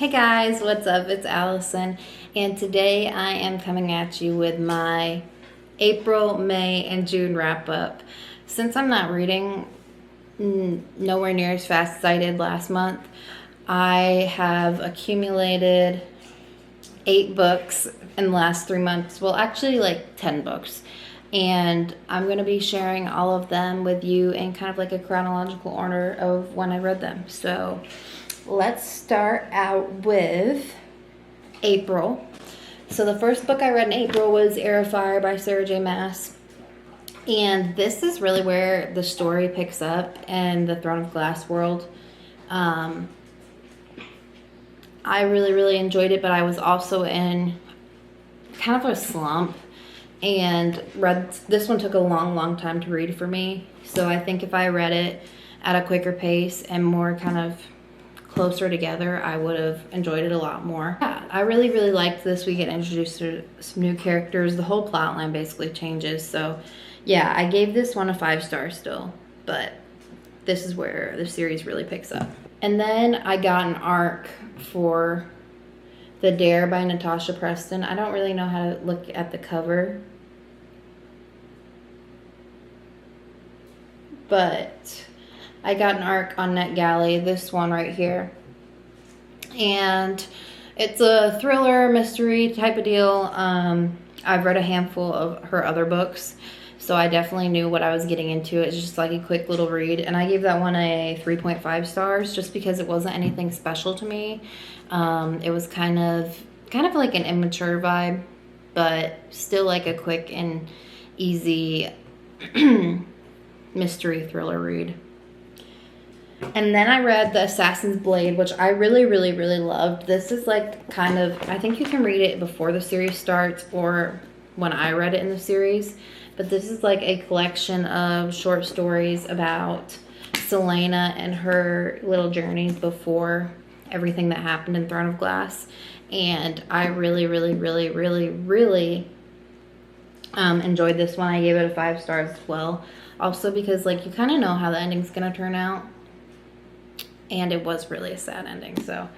Hey guys, what's up? It's Allison, and today I am coming at you with my April, May, and June wrap up. Since I'm not reading nowhere near as fast as I did last month, I have accumulated 8 books in the last 3 months. Well, actually, like 10 books. And I'm going to be sharing all of them with you in kind of like a chronological order of when I read them. So let's start out with April. So the first book I read in April was Heir of Fire by Sarah J. Maas. And this is really where the story picks up in the Throne of Glass world. I really enjoyed it, but I was also in kind of a slump, and this one took a long time to read for me. So I think if I read it at a quicker pace and more kind of closer together, I would have enjoyed it a lot more. Yeah, I really liked this. We get introduced to some new characters. The whole plot line basically changes. So yeah, I gave this one a 5 stars still, but this is where the series really picks up. And then I got an arc for The Dare by Natasha Preston. I don't really know how to look at the cover, but I got an arc on NetGalley, this one right here. And it's a thriller, mystery type of deal. I've read a handful of her other books, so I definitely knew what I was getting into. It's just like a quick little read, and I gave that one a 3.5 stars just because it wasn't anything special to me. It was kind of like an immature vibe, but still like a quick and easy mystery thriller read. And then I read The Assassin's Blade, which I really loved. This is like kind of, I think you can read it before the series starts or when I read it in the series. But this is like a collection of short stories about Celaena and her little journeys before everything that happened in Throne of Glass. And I really enjoyed this one. I gave it a 5 stars as well. Also because like you kind of know how the ending's going to turn out. And it was really a sad ending. So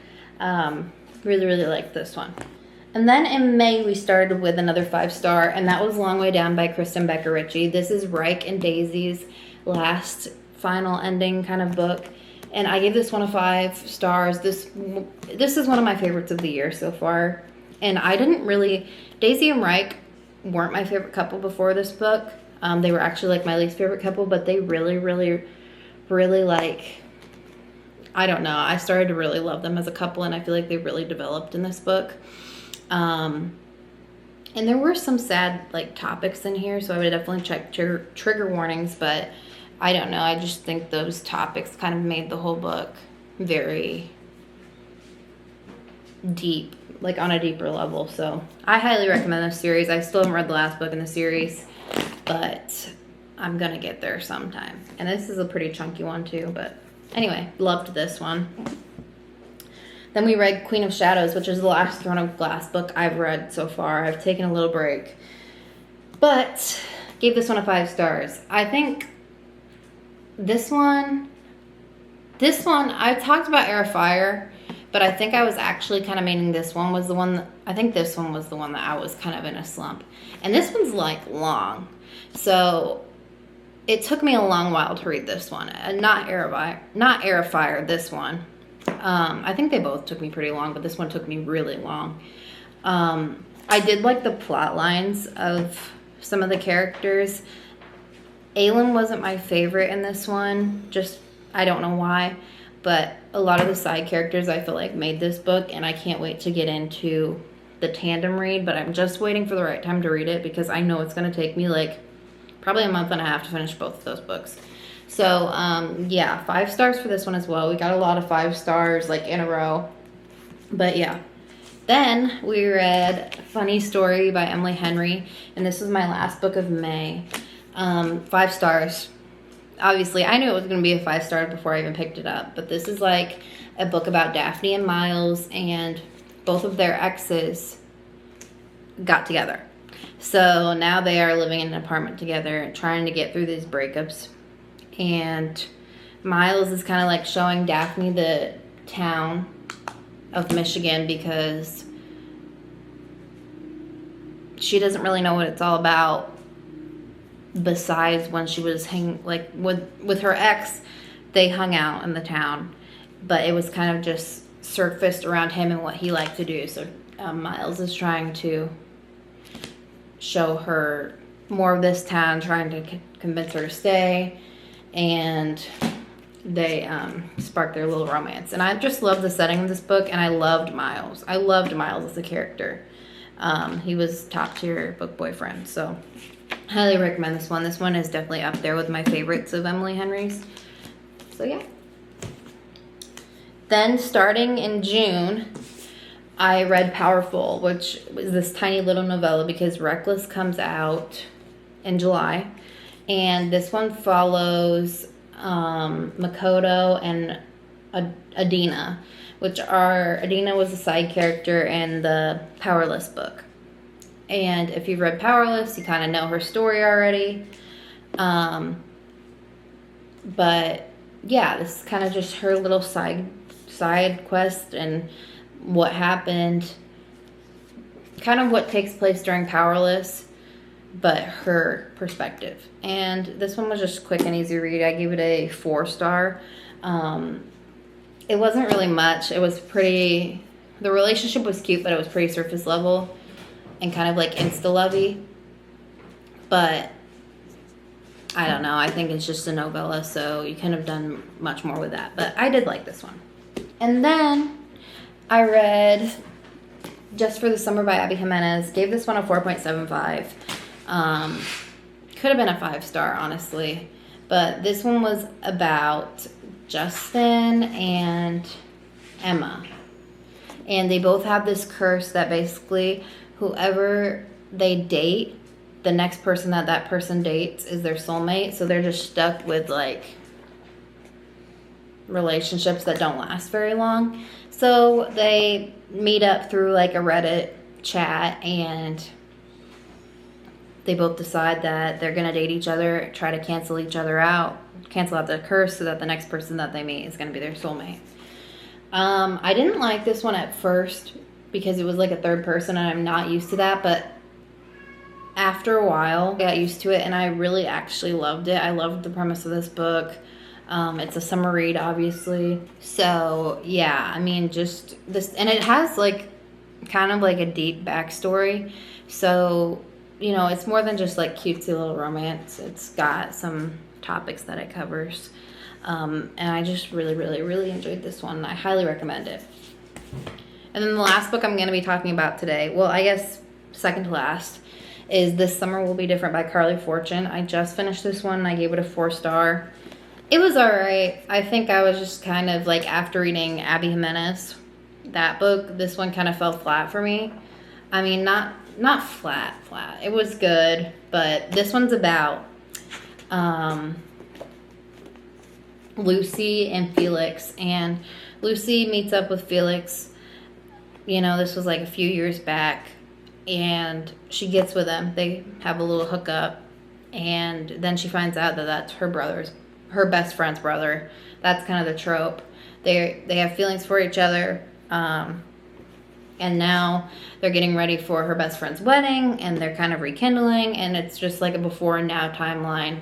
really liked this one. And then in May, we started with another 5 star, and that was Long Way Down by Kristen Becker Ritchie. This is Reich and Daisy's last final ending kind of book. And I gave this one a 5 stars. This is one of my favorites of the year so far. And I didn't really, Daisy and Reich weren't my favorite couple before this book. They were actually like my least favorite couple, but they really like, I don't know, I started to really love them as a couple, and I feel like they really developed in this book. And there were some sad like topics in here, so I would definitely check trigger warnings, but I don't know, I just think those topics kind of made the whole book very deep, like on a deeper level. So I highly recommend this series. I still haven't read the last book in the series, but I'm gonna get there sometime. And this is a pretty chunky one too, but anyway, loved this one. Then we read Queen of Shadows, which is the last Throne of Glass book I've read so far. I've taken a little break, but gave this one a 5 stars. I think this one, I talked about Heir of Fire, but I think I was actually kind of meaning this one was the one, I think this one was the one that I was kind of in a slump. And this one's like long. So it took me a long while to read this one. Not Heir of Fire, this one. I think they both took me pretty long, but this one took me really long. I did like the plot lines of some of the characters. Aelin wasn't my favorite in this one. Just, I don't know why. But a lot of the side characters I feel like made this book, and I can't wait to get into the tandem read, but I'm just waiting for the right time to read it because I know it's going to take me like probably a month and a half to finish both of those books. So, yeah, 5 stars for this one as well. We got a lot of 5 stars, like, in a row. But, yeah. Then we read Funny Story by Emily Henry, and this was my last book of May. 5 stars. Obviously, I knew it was going to be a 5 star before I even picked it up. But this is, like, a book about Daphne and Miles, and both of their exes got together. So now they are living in an apartment together, trying to get through these breakups. And Miles is kind of like showing Daphne the town of Michigan because she doesn't really know what it's all about besides when she was with her ex. They hung out in the town, but it was kind of just surfaced around him and what he liked to do. So Miles is trying to show her more of this town, trying to convince her to stay, and they spark their little romance. And I just love the setting of this book, and I loved Miles. I loved Miles as a character. He was top tier book boyfriend, so highly recommend this one. This one is definitely up there with my favorites of Emily Henry's. So yeah. Then starting in June, I read Powerful, which was this tiny little novella because Reckless comes out in July. And this one follows Makoto and Adina, Adina was a side character in the Powerless book. And if you've read Powerless, you kind of know her story already. But yeah, this is kind of just her little side quest and what happened, kind of what takes place during Powerless, but her perspective. And this one was just quick and easy read. I gave it a 4-star. It wasn't really much. It was the relationship was cute, but it was pretty surface level and kind of like insta-lovey. But I don't know. I think it's just a novella, so you couldn't have done much more with that. But I did like this one. And then I read Just for the Summer by Abby Jimenez. Gave this one a 4.75. Could have been a 5-star, honestly. But this one was about Justin and Emma. And they both have this curse that basically whoever they date, the next person that person dates is their soulmate. So they're just stuck with like relationships that don't last very long. So they meet up through like a Reddit chat, and they both decide that they're going to date each other, try to cancel out the curse so that the next person that they meet is going to be their soulmate. I didn't like this one at first because it was like a third person and I'm not used to that, but after a while I got used to it and I really actually loved it. I loved the premise of this book. It's a summer read, obviously. So yeah, I mean, just this, and it has like kind of like a deep backstory. So, you know, it's more than just like cutesy little romance. It's got some topics that it covers. And I just really, really, really enjoyed this one. I highly recommend it. And then the last book I'm going to be talking about today, well, I guess second to last, is This Summer Will Be Different by Carly Fortune. I just finished this one. I gave it a 4-star. It was alright. I think I was just kind of like, after reading Abby Jimenez, that book, this one kind of fell flat for me. I mean, not flat. It was good, but this one's about Lucy and Felix. And Lucy meets up with Felix. You know, this was like a few years back. And she gets with him. They have a little hookup. And then she finds out that that's her best friend's brother. That's kind of the trope. They have feelings for each other. And now they're getting ready for her best friend's wedding, and they're kind of rekindling, and it's just like a before and now timeline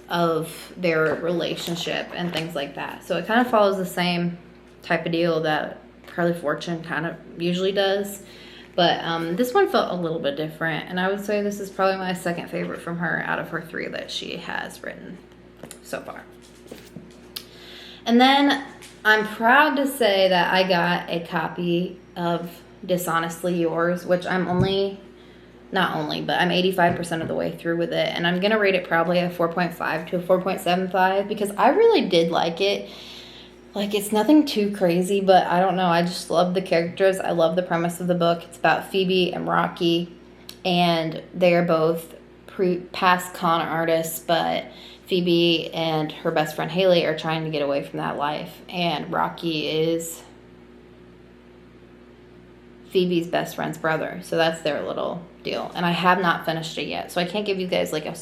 of their relationship and things like that. So it kind of follows the same type of deal that Carly Fortune kind of usually does. But this one felt a little bit different, and I would say this is probably my second favorite from her out of her 3 that she has written so far. And then I'm proud to say that I got a copy of Dishonestly Yours, which I'm I'm 85% of the way through with it, and I'm gonna rate it probably a 4.5 to a 4.75 because I really did like it. Like, it's nothing too crazy, but I don't know, I just love the characters. I love the premise of the book. It's about Phoebe and Rocky, and they are both past con artists, but Phoebe and her best friend Haley are trying to get away from that life, and Rocky is Phoebe's best friend's brother. So that's their little deal. And I have not finished it yet, so I can't give you guys like a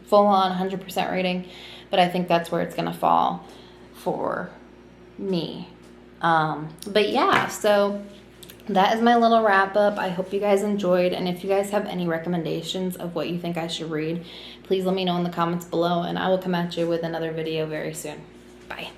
full-on 100% rating, but I think that's where it's going to fall for me. But yeah, so that is my little wrap up. I hope you guys enjoyed, and if you guys have any recommendations of what you think I should read, please let me know in the comments below, and I will come at you with another video very soon. Bye.